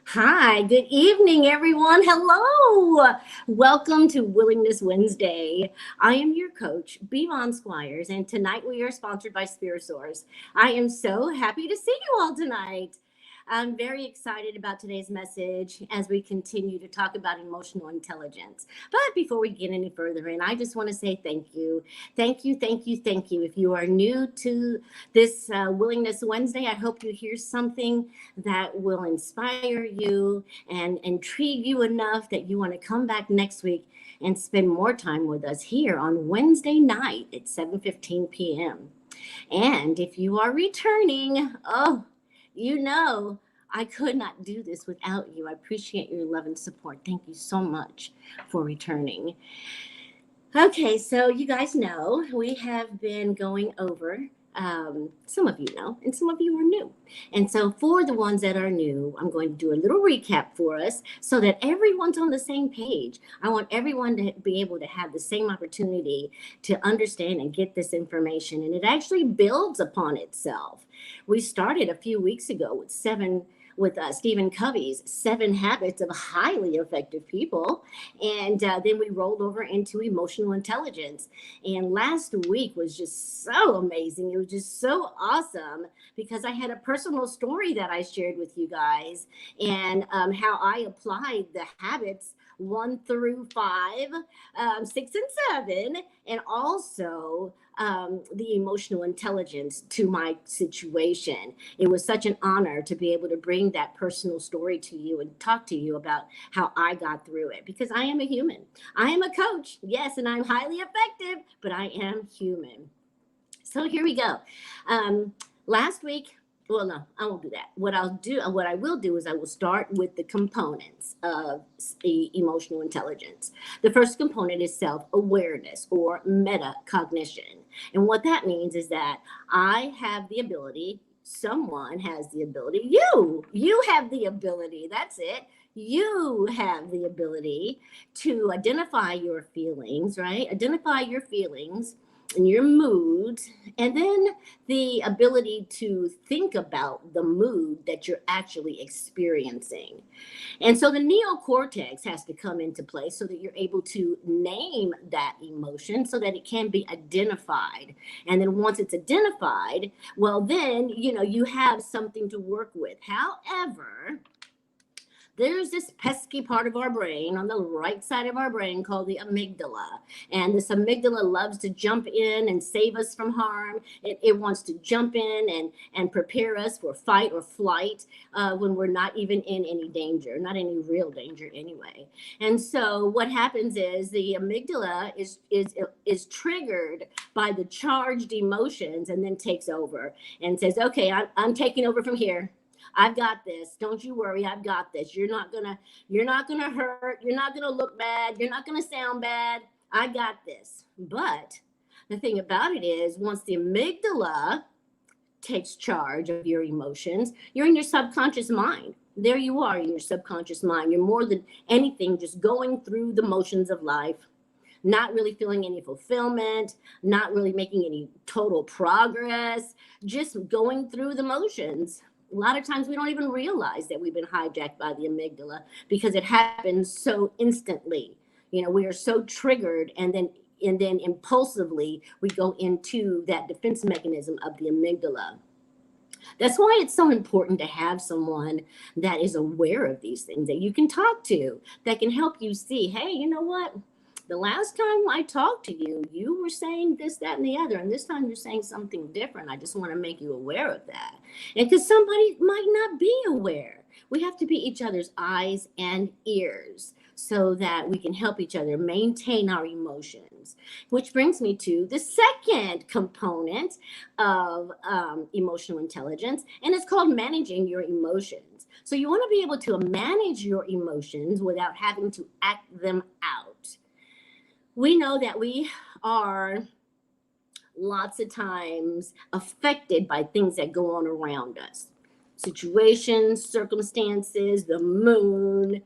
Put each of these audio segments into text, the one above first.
Hi, good evening, everyone. Hello. Welcome to Willingness Wednesday. I am your coach, BVon Squires, and tonight we are sponsored by Source. I am so happy to see you all tonight. I'm very excited about today's message as we continue to talk about emotional intelligence. But before we get any further in, I just want to say thank you. Thank you, thank you, thank you. If you are new to this Willingness Wednesday, I hope you hear something that will inspire you and intrigue you enough that you want to come back next week and spend more time with us here on Wednesday night at 7:15 p.m. And if you are returning, you know I could not do this without you. I appreciate your love and support. Thank you so much for returning. Okay, so you guys know we have been going over. Some of you know, and some of you are new. And so, for the ones that are new, I'm going to do a little recap for us so that everyone's on the same page. I want everyone to be able to have the same opportunity to understand and get this information, and it actually builds upon itself. We started a few weeks ago with Stephen Covey's 7 Habits of Highly Effective People. And then we rolled over into emotional intelligence. And last week was just so amazing. It was just so awesome because I had a personal story that I shared with you guys and how I applied the habits 1 through 5, 6 and 7, and also the emotional intelligence to my situation. It was such an honor to be able to bring that personal story to you and talk to you about how I got through it because I am a human. I am a coach, yes, and I'm highly effective, but I am human. So here we go. Last week, well, no, I won't do that. What I will do is I will start with the components of the emotional intelligence. The first component is self-awareness or metacognition. And what that means is that I have the ability, someone has the ability, you have the ability, that's it. You have the ability to identify your feelings, right? Identify your feelings and your moods, and then the ability to think about the mood that you're actually experiencing. And so the neocortex has to come into play so that you're able to name that emotion so that it can be identified. And then once it's identified, well, then, you have something to work with. However, there's this pesky part of our brain on the right side of our brain called the amygdala. And this amygdala loves to jump in and save us from harm. It wants to jump in and prepare us for fight or flight when we're not even in any danger, not any real danger anyway. And so what happens is the amygdala is triggered by the charged emotions and then takes over and says, okay, I'm taking over from here. I've got this. Don't you worry. I've got this. You're not gonna hurt. You're not gonna look bad. You're not gonna sound bad. I got this. But the thing about it is, once the amygdala takes charge of your emotions, you're in your subconscious mind. There you are in your subconscious mind. You're more than anything just going through the motions of life, not really feeling any fulfillment, not really making any total progress, just going through the motions. A lot of times we don't even realize that we've been hijacked by the amygdala because it happens so instantly. We are so triggered, and then impulsively we go into that defense mechanism of the amygdala. That's why it's so important to have someone that is aware of these things that you can talk to, that can help you see, hey, you know what? The last time I talked to you, you were saying this, that, and the other. And this time you're saying something different. I just want to make you aware of that. And because somebody might not be aware, we have to be each other's eyes and ears so that we can help each other maintain our emotions. Which brings me to the second component of emotional intelligence, and it's called managing your emotions. So you want to be able to manage your emotions without having to act them out. We know that we are lots of times affected by things that go on around us. Situations, circumstances, the moon,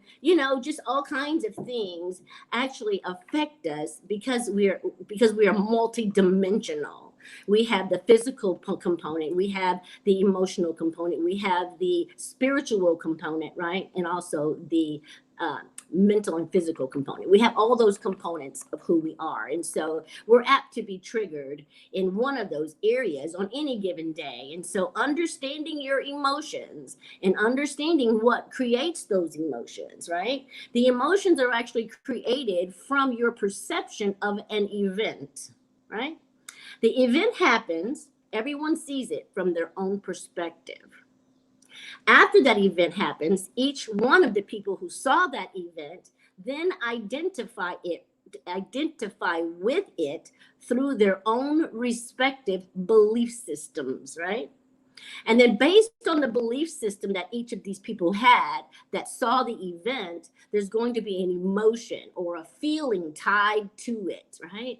just all kinds of things actually affect us because we are multidimensional. We have the physical component, we have the emotional component, we have the spiritual component, right? And also the mental and physical component. We have all those components of who we are. And so we're apt to be triggered in one of those areas on any given day. And so understanding your emotions and understanding what creates those emotions, right? The emotions are actually created from your perception of an event, right? The event happens, everyone sees it from their own perspective. After that event happens, each one of the people who saw that event then identify with it through their own respective belief systems, right? And then based on the belief system that each of these people had that saw the event, there's going to be an emotion or a feeling tied to it, right?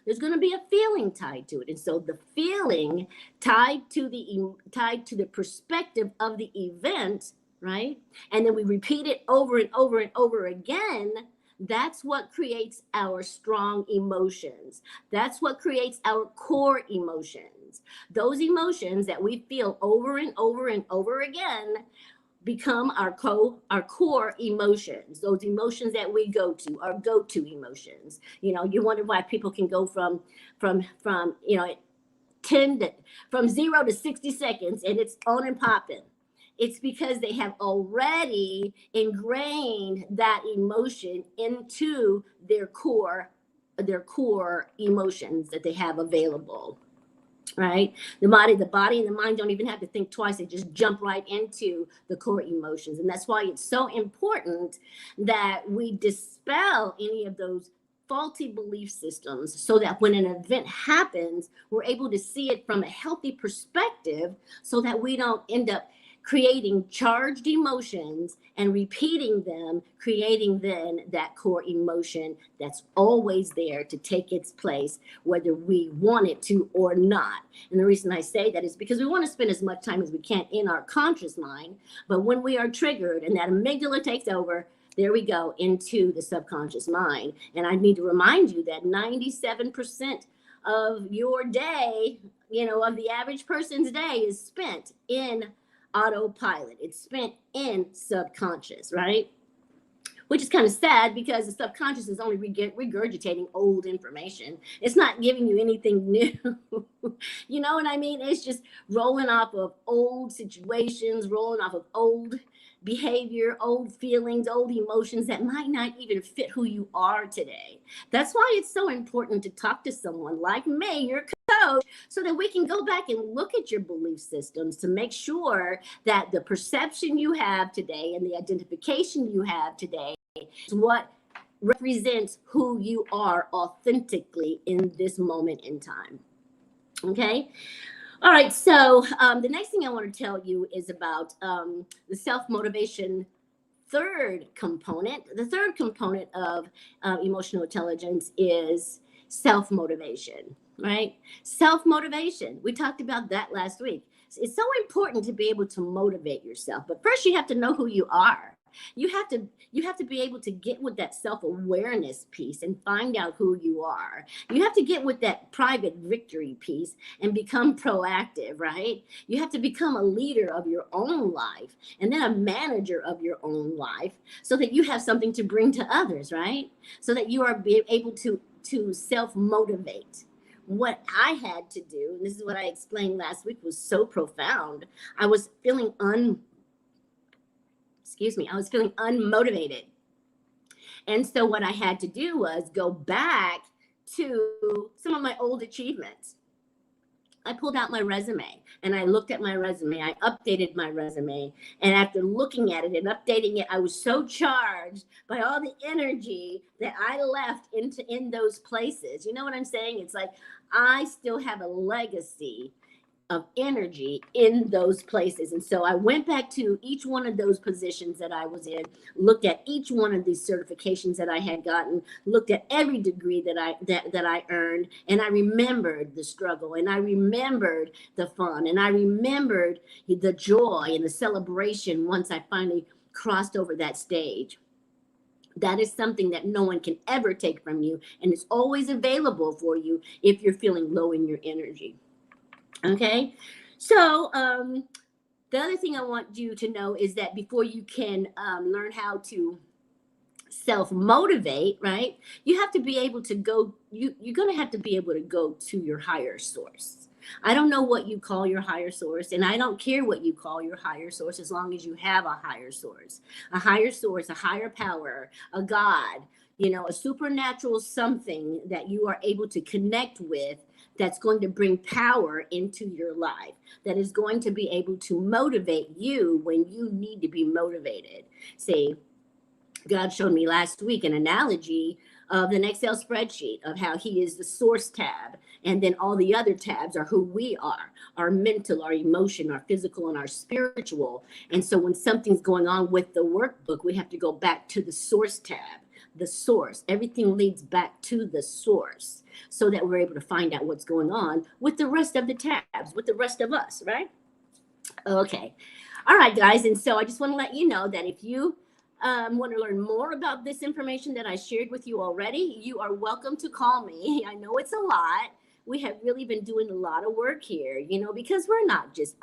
There's going to be a feeling tied to it. And so the feeling tied to the perspective of the event, right? And then we repeat it over and over and over again. That's what creates our strong emotions. That's what creates our core emotions. Those emotions that we feel over and over and over again become our core emotions. Those emotions that we go to, our go-to emotions. You know, you wonder why people can go from 0 to 60 seconds and it's on and popping. It's because they have already ingrained that emotion into their core emotions that they have available. Right? The body and the mind don't even have to think twice. They just jump right into the core emotions. And that's why it's so important that we dispel any of those faulty belief systems so that when an event happens, we're able to see it from a healthy perspective so that we don't end up creating charged emotions and repeating them, creating then that core emotion that's always there to take its place, whether we want it to or not. And the reason I say that is because we want to spend as much time as we can in our conscious mind, but when we are triggered and that amygdala takes over, there we go into the subconscious mind. And I need to remind you that 97% of your day, of the average person's day is spent in autopilot. It's spent in subconscious, right? Which is kind of sad because the subconscious is only regurgitating old information. It's not giving you anything new. You know what I mean? It's just rolling off of old situations, rolling off of old behavior, old feelings, old emotions that might not even fit who you are today. That's why it's so important to talk to someone like me, your coach, so that we can go back and look at your belief systems to make sure that the perception you have today and the identification you have today is what represents who you are authentically in this moment in time. Okay. All right, so the next thing I want to tell you is about the self-motivation third component. The third component of emotional intelligence is self-motivation, right? Self-motivation. We talked about that last week. It's so important to be able to motivate yourself, but first you have to know who you are. You have to be able to get with that self-awareness piece and find out who you are. You have to get with that private victory piece and become proactive, right? You have to become a leader of your own life and then a manager of your own life so that you have something to bring to others, right? So that you are able to self-motivate. What I had to do, and this is what I explained last week, was so profound. I was feeling unmotivated. And so what I had to do was go back to some of my old achievements. I pulled out my resume and I looked at my resume. I updated my resume. And after looking at it and updating it, I was so charged by all the energy that I left in those places. You know what I'm saying? It's like I still have a legacy of energy in those places. And so I went back to each one of those positions that I was in, looked at each one of these certifications that I had gotten, looked at every degree that I earned, and I remembered the struggle, and I remembered the fun, and I remembered the joy and the celebration once I finally crossed over that stage. That is something that no one can ever take from you, and it's always available for you if you're feeling low in your energy. Okay, so the other thing I want you to know is that before you can learn how to self motivate, right, you have to be able to go, you're going to have to be able to go to your higher source. I don't know what you call your higher source, and I don't care what you call your higher source as long as you have a higher source. A higher source, a higher power, a God, a supernatural something that you are able to connect with, that's going to bring power into your life, that is going to be able to motivate you when you need to be motivated. See, God showed me last week an analogy of an Excel spreadsheet of how He is the source tab, and then all the other tabs are who we are, our mental, our emotion, our physical, and our spiritual. And so when something's going on with the workbook, we have to go back to the source tab, the source. Everything leads back to the source so that we're able to find out what's going on with the rest of the tabs, with the rest of us, right? Okay. All right, guys. And so I just want to let you know that if you want to learn more about this information that I shared with you already, you are welcome to call me. I know it's a lot. We have really been doing a lot of work here, because we're not just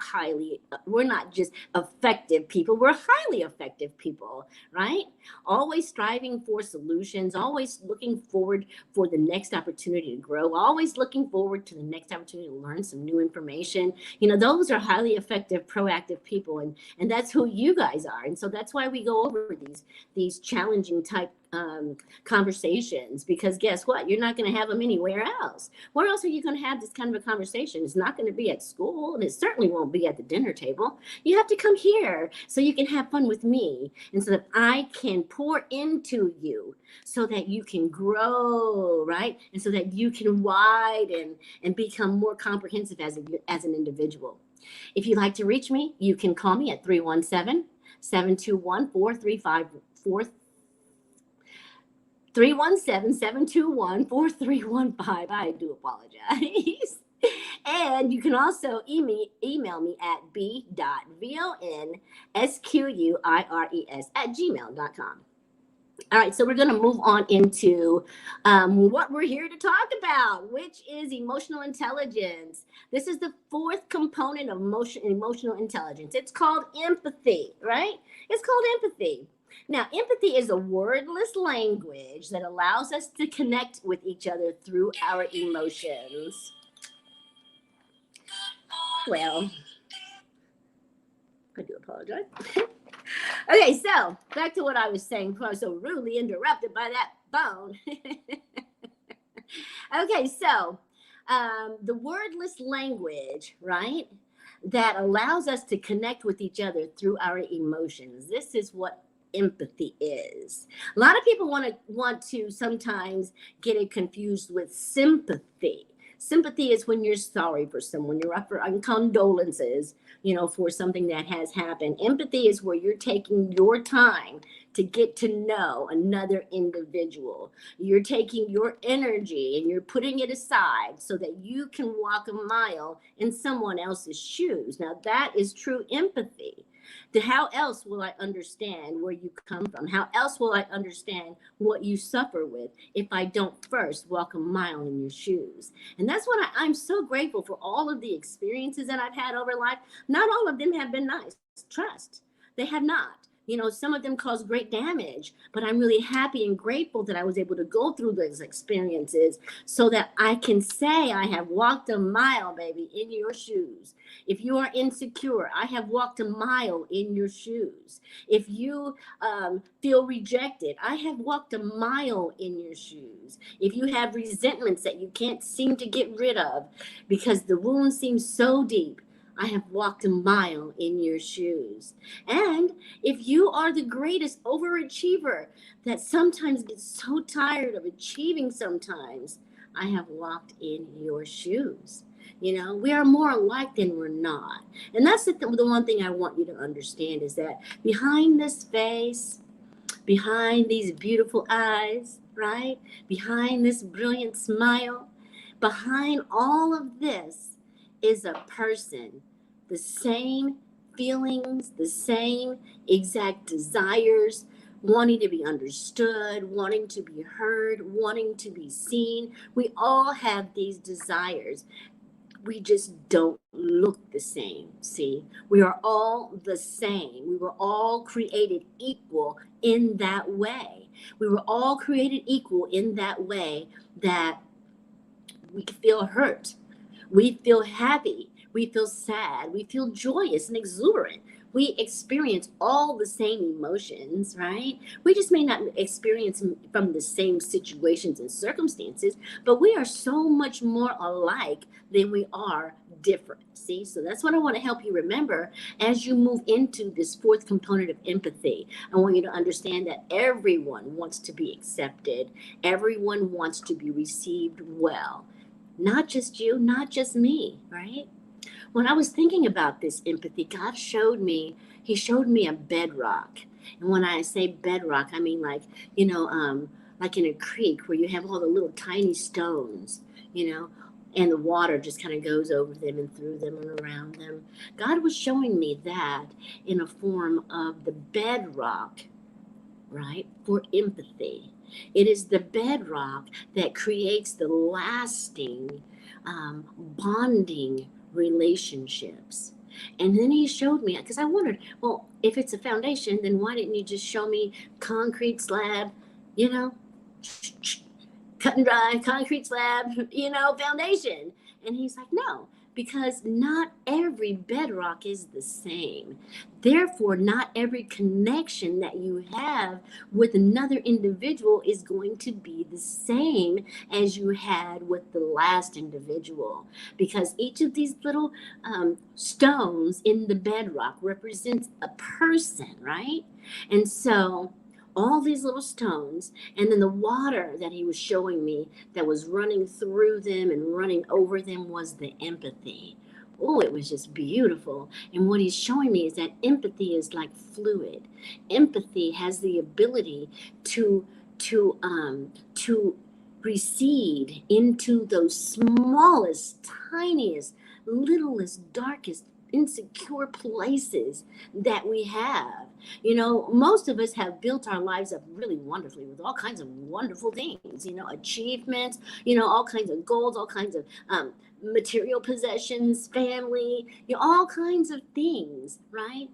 effective people, we're highly effective people, right? Always striving for solutions, always looking forward for the next opportunity to grow, always looking forward to the next opportunity to learn some new information. Those are highly effective, proactive people, and that's who you guys are. And so that's why we go over these challenging type conversations, because guess what? You're not going to have them anywhere else. Where else are you going to have this kind of a conversation? It's not going to be at school, and it certainly won't be at the dinner table. You have to come here so you can have fun with me, and so that I can pour into you, so that you can grow, right? And so that you can widen and become more comprehensive as an individual. If you'd like to reach me, you can call me at 317-721-4354. 317-721-4315. I do apologize. And you can also email me at b.vonsquires@gmail.com. All right, so we're going to move on into what we're here to talk about, which is emotional intelligence. This is the fourth component of emotional intelligence. It's called empathy, right? It's called empathy. Now, empathy is a wordless language that allows us to connect with each other through our emotions. Well, I do apologize. Okay, so back to what I was saying before I was so rudely interrupted by that phone. Okay, so the wordless language, right, that allows us to connect with each other through our emotions. This is what empathy is. A lot of people want to sometimes get it confused with sympathy. Sympathy is when you're sorry for someone, you're offering condolences, for something that has happened. Empathy is where you're taking your time to get to know another individual. You're taking your energy and you're putting it aside so that you can walk a mile in someone else's shoes. Now, that is true empathy. How else will I understand where you come from? How else will I understand what you suffer with if I don't first walk a mile in your shoes? And that's what I'm so grateful for, all of the experiences that I've had over life. Not all of them have been nice. Trust, they have not. Some of them caused great damage, but I'm really happy and grateful that I was able to go through those experiences so that I can say I have walked a mile, baby, in your shoes. If you are insecure, I have walked a mile in your shoes. If you feel rejected, I have walked a mile in your shoes. If you have resentments that you can't seem to get rid of because the wound seems so deep, I have walked a mile in your shoes. And if you are the greatest overachiever that sometimes gets so tired of achieving sometimes, I have walked in your shoes. We are more alike than we're not. And that's the one thing I want you to understand is that behind this face, behind these beautiful eyes, right? Behind this brilliant smile, behind all of this is a person, the same feelings, the same exact desires, wanting to be understood, wanting to be heard, wanting to be seen. We all have these desires. We just don't look the same. See, we are all the same. We were all created equal in that way. We were all created equal in that way that we feel hurt, we feel happy, we feel sad, we feel joyous and exuberant. We experience all the same emotions, right? We just may not experience them from the same situations and circumstances, but we are so much more alike than we are different. See, so that's what I want to help you remember as you move into this fourth component of empathy. I want you to understand that everyone wants to be accepted, everyone wants to be received well. Not just you, not just me, right? When I was thinking about this empathy, God showed me, He showed me a bedrock. And when I say bedrock, I mean like in a creek where you have all the little tiny stones, you know, and the water just kind of goes over them and through them and around them. God was showing me that in a form of the bedrock, right, for empathy. It is the bedrock that creates the lasting, bonding relationships. And then he showed me, because I wondered, well, if it's a foundation, then why didn't you just show me concrete slab, you know, cut and dry concrete slab, foundation? And he's like, no, because not every bedrock is the same. Therefore, not every connection that you have with another individual is going to be the same as you had with the last individual. Because each of these little stones in the bedrock represents a person, right? And so all these little stones, and then the water that he was showing me that was running through them and running over them was the empathy. Oh, it was just beautiful. And what he's showing me is that empathy is like fluid. Empathy has the ability to recede into those smallest, tiniest, littlest, darkest, insecure places that we have. Most of us have built our lives up really wonderfully with all kinds of wonderful things, achievements, all kinds of goals, all kinds of material possessions, family, all kinds of things, right?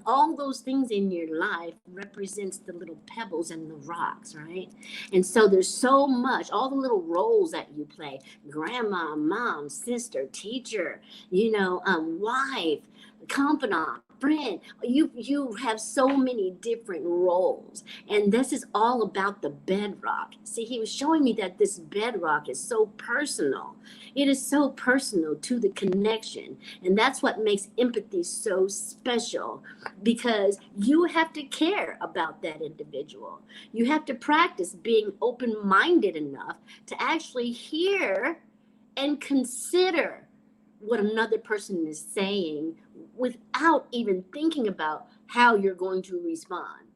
All those things in your life represents the little pebbles and the rocks, right? And so there's so much, all the little roles that you play: grandma, mom, sister, teacher, wife, confidant, friend. You have so many different roles, and this is all about the bedrock. See, he was showing me that this bedrock is so personal. It is so personal to the connection, and that's what makes empathy so special, because you have to care about that individual. You have to practice being open-minded enough to actually hear and consider what another person is saying without even thinking about how you're going to respond,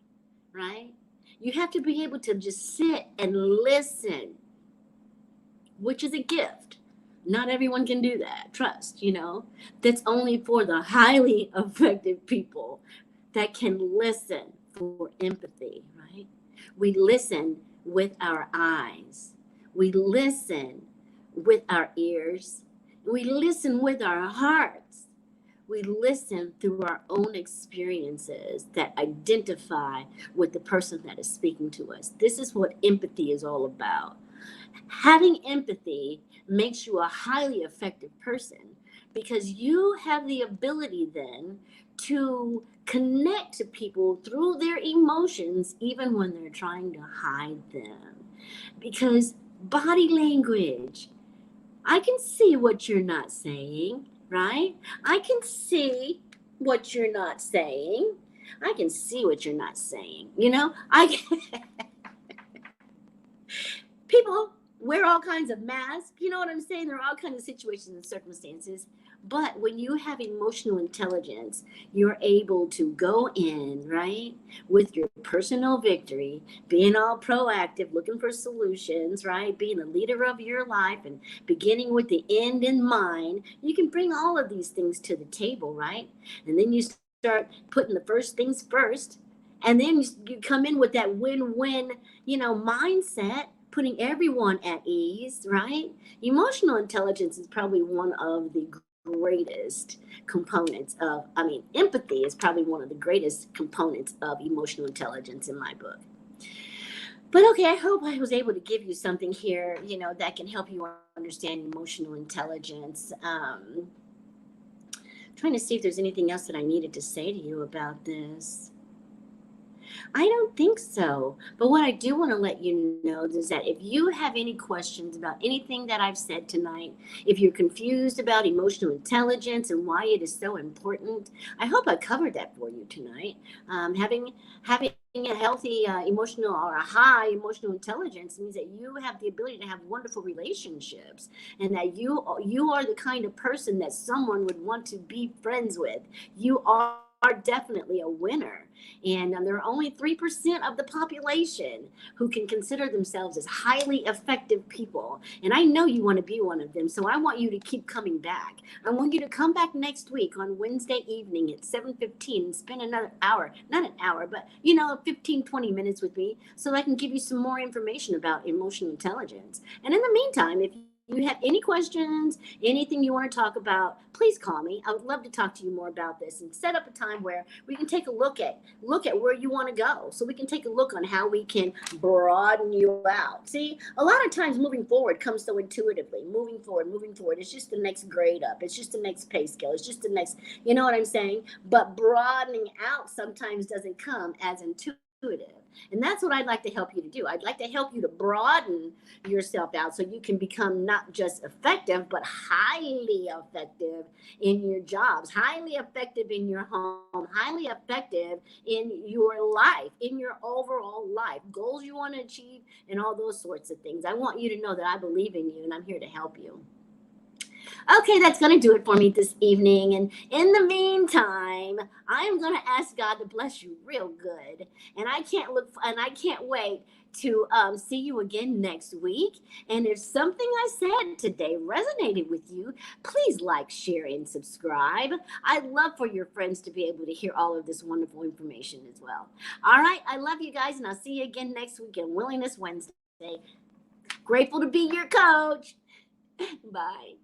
right? You have to be able to just sit and listen, which is a gift. Not everyone can do that. Trust, that's only for the highly effective people that can listen for empathy, right? We listen with our eyes. We listen with our ears. We listen with our hearts. We listen through our own experiences that identify with the person that is speaking to us. This is what empathy is all about. Having empathy makes you a highly effective person, because you have the ability then to connect to people through their emotions, even when they're trying to hide them. Because body language, I can see what you're not saying, right? I can see what you're not saying. I can see what you're not saying. People wear all kinds of masks. You know what I'm saying? There are all kinds of situations and circumstances. But when you have emotional intelligence, you're able to go in, right, with your personal victory, being all proactive, looking for solutions, right, being the leader of your life and beginning with the end in mind. You can bring all of these things to the table, right? And then you start putting the first things first, And then you come in with that win-win, mindset, putting everyone at ease, right? Emotional intelligence is probably one of the greatest components of, empathy is probably one of the greatest components of emotional intelligence in my book. But okay, I hope I was able to give you something here, that can help you understand emotional intelligence. Trying to see if there's anything else that I needed to say to you about this. I don't think so. But what I do want to let you know is that if you have any questions about anything that I've said tonight, if you're confused about emotional intelligence and why it is so important, I hope I covered that for you tonight. Having a healthy emotional or a high emotional intelligence means that you have the ability to have wonderful relationships, and that you are the kind of person that someone would want to be friends with. You are definitely a winner. And there are only 3% of the population who can consider themselves as highly effective people. And I know you want to be one of them. So I want you to keep coming back. I want you to come back next week on Wednesday evening at 7:15 and spend another hour, not an hour, but 15, 20 minutes with me so I can give you some more information about emotional intelligence. And in the meantime, if you have any questions, anything you want to talk about, please call me. I would love to talk to you more about this and set up a time where we can take a look at where you want to go, so we can take a look on how we can broaden you out. See, a lot of times moving forward comes so intuitively. Moving forward, it's just the next grade up, it's just the next pay scale, it's just the next, you know what I'm saying? But broadening out sometimes doesn't come as intuitive. And that's what I'd like to help you to do. I'd like to help you to broaden yourself out so you can become not just effective, but highly effective in your jobs, highly effective in your home, highly effective in your life, in your overall life, goals you want to achieve, and all those sorts of things. I want you to know that I believe in you and I'm here to help you. Okay, that's going to do it for me this evening. And in the meantime, I am going to ask God to bless you real good. And I can't wait to see you again next week. And if something I said today resonated with you, please like, share, and subscribe. I'd love for your friends to be able to hear all of this wonderful information as well. All right, I love you guys, and I'll see you again next week on Willingness Wednesday. Grateful to be your coach. Bye.